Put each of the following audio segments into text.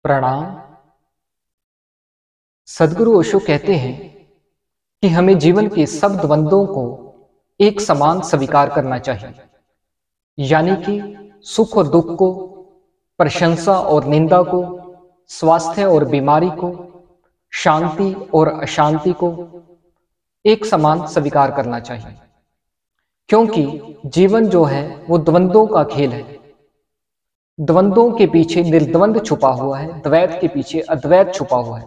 प्रणाम। सदगुरु ओशो कहते हैं कि हमें जीवन के सब द्वंद्वों को एक समान स्वीकार करना चाहिए, यानी कि सुख और दुख को, प्रशंसा और निंदा को, स्वास्थ्य और बीमारी को, शांति और अशांति को एक समान स्वीकार करना चाहिए। क्योंकि जीवन जो है वो द्वंद्वों का खेल है। द्वंद्वों के पीछे निर्द्वंद छुपा हुआ है, द्वैत के पीछे अद्वैत छुपा हुआ है।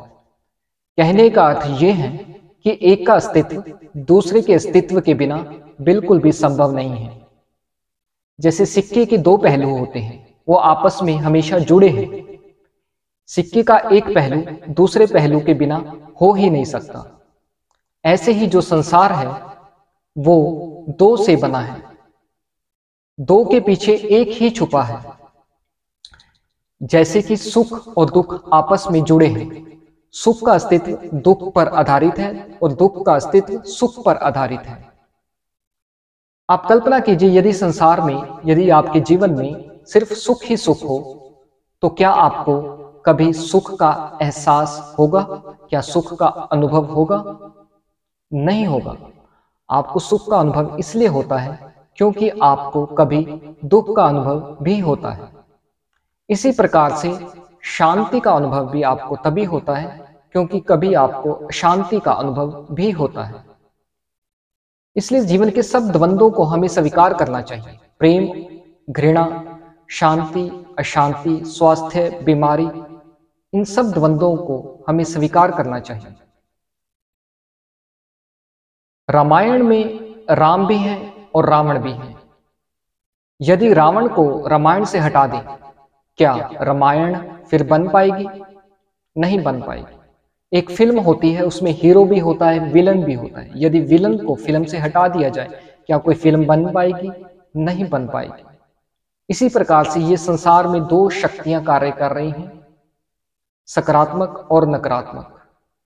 कहने का अर्थ यह है कि एक का अस्तित्व दूसरे के अस्तित्व के बिना बिल्कुल भी संभव नहीं है। जैसे सिक्के के दो पहलू होते हैं, वो आपस में हमेशा जुड़े हैं। सिक्के का एक पहलू दूसरे पहलू के बिना हो ही नहीं सकता। ऐसे ही जो संसार है वो दो से बना है, दो के पीछे एक ही छुपा है। जैसे कि सुख और दुख आपस में जुड़े हैं, सुख का अस्तित्व दुख पर आधारित है और दुख का अस्तित्व सुख पर आधारित है। आप कल्पना कीजिए, यदि संसार में, यदि आपके जीवन में सिर्फ सुख ही सुख हो, तो क्या आपको कभी सुख का एहसास होगा? क्या सुख का अनुभव होगा? नहीं होगा। आपको सुख का अनुभव इसलिए होता है क्योंकि आपको कभी दुख का अनुभव भी होता है। इसी प्रकार से शांति का अनुभव भी आपको तभी होता है क्योंकि कभी आपको अशांति का अनुभव भी होता है। इसलिए जीवन के सब द्वंद्वों को हमें स्वीकार करना चाहिए। प्रेम, घृणा, शांति, अशांति, स्वास्थ्य, बीमारी, इन सब द्वंद्वों को हमें स्वीकार करना चाहिए। रामायण में राम भी हैं और रावण भी हैं। यदि रावण को रामायण से हटा दें, क्या रामायण फिर बन पाएगी? नहीं बन पाएगी। एक फिल्म होती है, उसमें हीरो भी होता है, विलन भी होता है। यदि विलन को फिल्म से हटा दिया जाए, क्या कोई फिल्म बन पाएगी? नहीं बन पाएगी। इसी प्रकार से ये संसार में दो शक्तियां कार्य कर रही हैं, सकारात्मक और नकारात्मक।